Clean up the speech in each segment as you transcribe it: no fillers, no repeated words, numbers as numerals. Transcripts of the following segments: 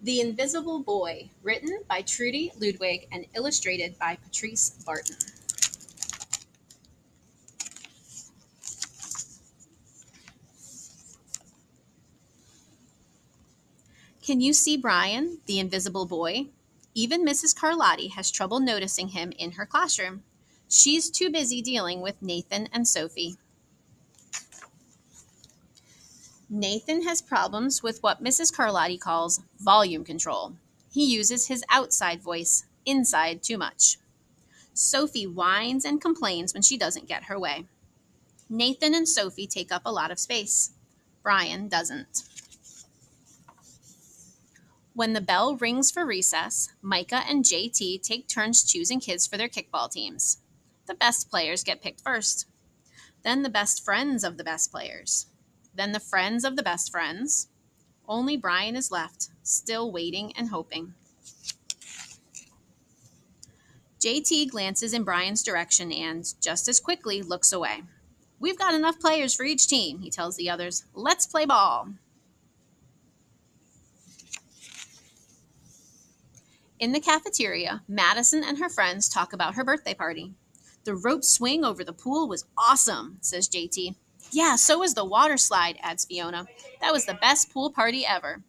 The Invisible Boy, written by Trudy Ludwig and illustrated by Patrice Barton. Can you see Brian, the invisible boy? Even Mrs. Carlotti has trouble noticing him in her classroom. She's too busy dealing with Nathan and Sophie. Nathan has problems with what Mrs. Carlotti calls volume control. He uses his outside voice, inside, too much. Sophie whines and complains when she doesn't get her way. Nathan and Sophie take up a lot of space. Brian doesn't. When the bell rings for recess, Micah and JT take turns choosing kids for their kickball teams. The best players get picked first. Then the best friends of the best players. Then the friends of the best friends. Only Brian is left, still waiting and hoping. JT glances in Brian's direction and, just as quickly, looks away. We've got enough players for each team, he tells the others. Let's play ball. In the cafeteria, Madison and her friends talk about her birthday party. The rope swing over the pool was awesome, says JT. Yeah, so was the water slide, adds Fiona. That was the best pool party ever.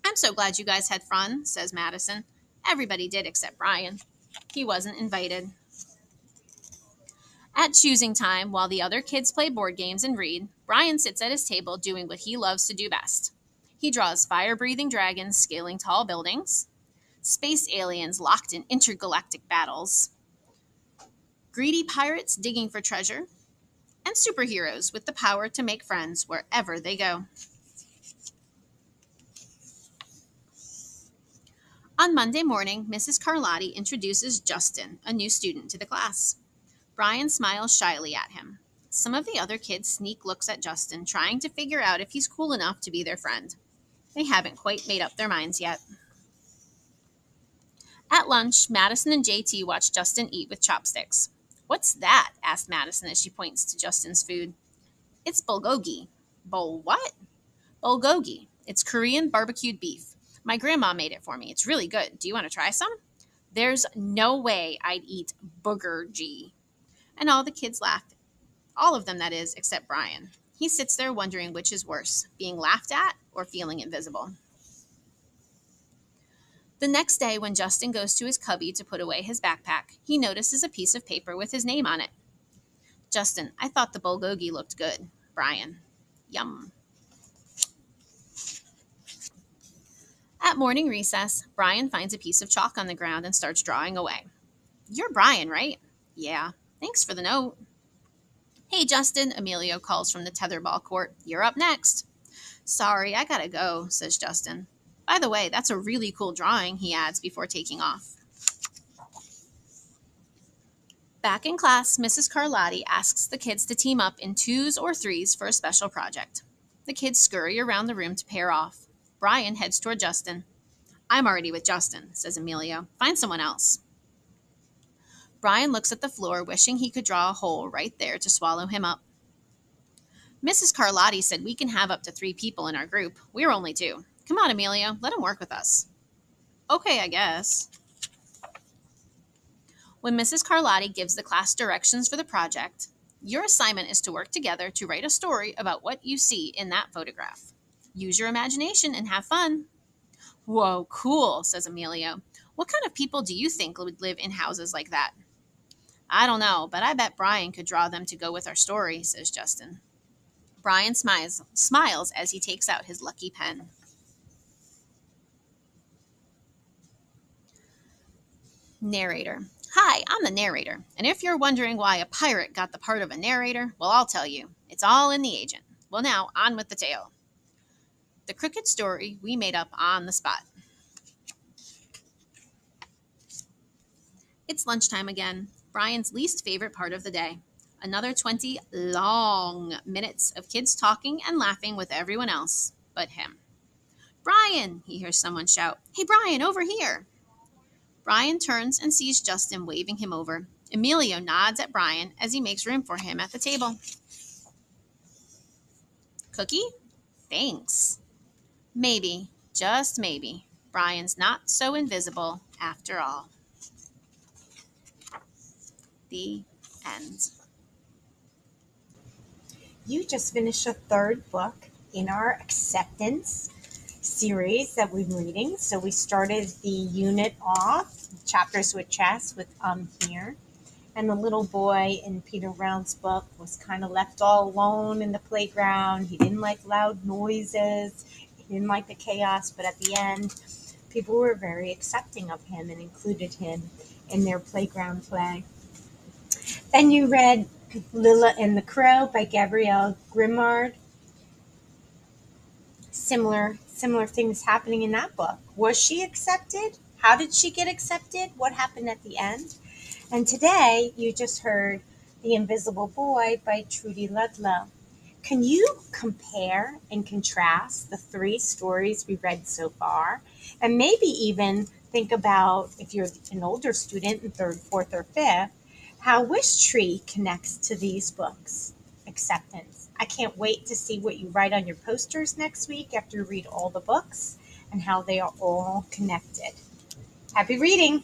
I'm so glad you guys had fun, says Madison. Everybody did except Brian. He wasn't invited. At choosing time, while the other kids play board games and read, Brian sits at his table doing what he loves to do best. He draws fire-breathing dragons scaling tall buildings, space aliens locked in intergalactic battles, greedy pirates digging for treasure, and superheroes with the power to make friends wherever they go. On Monday morning, Mrs. Carlotti introduces Justin, a new student, to the class. Brian smiles shyly at him. Some of the other kids sneak looks at Justin, trying to figure out if he's cool enough to be their friend. They haven't quite made up their minds yet. At lunch, Madison and JT watch Justin eat with chopsticks. What's that? Asked Madison as she points to Justin's food. It's bulgogi. What? Bulgogi. It's Korean barbecued beef. My grandma made it for me. It's really good. Do you want to try some? There's no way I'd eat boogerji. And all the kids laugh. All of them, that is, except Brian. He sits there wondering which is worse, being laughed at or feeling invisible. The next day, when Justin goes to his cubby to put away his backpack, he notices a piece of paper with his name on it. Justin, I thought the bulgogi looked good. Brian. Yum. At morning recess, Brian finds a piece of chalk on the ground and starts drawing away. You're Brian, right? Yeah. Thanks for the note. Hey, Justin, Emilio calls from the tetherball court. You're up next. Sorry, I gotta go, says Justin. By the way, that's a really cool drawing, he adds before taking off. Back in class, Mrs. Carlotti asks the kids to team up in twos or threes for a special project. The kids scurry around the room to pair off. Brian heads toward Justin. I'm already with Justin, says Emilio. Find someone else. Brian looks at the floor, wishing he could draw a hole right there to swallow him up. Mrs. Carlotti said we can have up to 3 people in our group. We're only 2. Come on, Emilio, let him work with us. Okay, I guess. When Mrs. Carlotti gives the class directions for the project, your assignment is to work together to write a story about what you see in that photograph. Use your imagination and have fun. Whoa, cool, says Emilio. What kind of people do you think would live in houses like that? I don't know, but I bet Brian could draw them to go with our story, says Justin. Brian smiles as he takes out his lucky pen. Narrator. Hi, I'm the narrator, and if you're wondering why a pirate got the part of a narrator, well, I'll tell you. It's all in the agent. Well, now, on with the tale. The crooked story we made up on the spot. It's lunchtime again, Brian's least favorite part of the day. Another 20 long minutes of kids talking and laughing with everyone else but him. Brian, he hears someone shout. Hey, Brian, over here. Brian turns and sees Justin waving him over. Emilio nods at Brian as he makes room for him at the table. Cookie? Thanks. Maybe, just maybe. Brian's not so invisible after all. The end. You just finished a third book in our acceptance series that we've been reading. So we started the unit off, chapters with CHES, with here. And the little boy in Peter Brown's book was kind of left all alone in the playground. He didn't like loud noises. He didn't like the chaos. But at the end, people were very accepting of him and included him in their playground play. Then you read Lilla and the Crow by Gabrielle Grimard. Similar things happening in that book. Was she accepted? How did she get accepted? What happened at the end? And today you just heard The Invisible Boy by Trudy Ludlow. Can you compare and contrast the three stories we read so far? And maybe even think about, if you're an older student in third, fourth, or fifth, how Wish Tree connects to these books. Acceptance. I can't wait to see what you write on your posters next week after you read all the books and how they are all connected. Happy reading!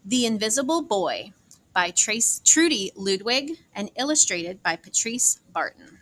The Invisible Boy by Trudy Ludwig and illustrated by Patrice Barton.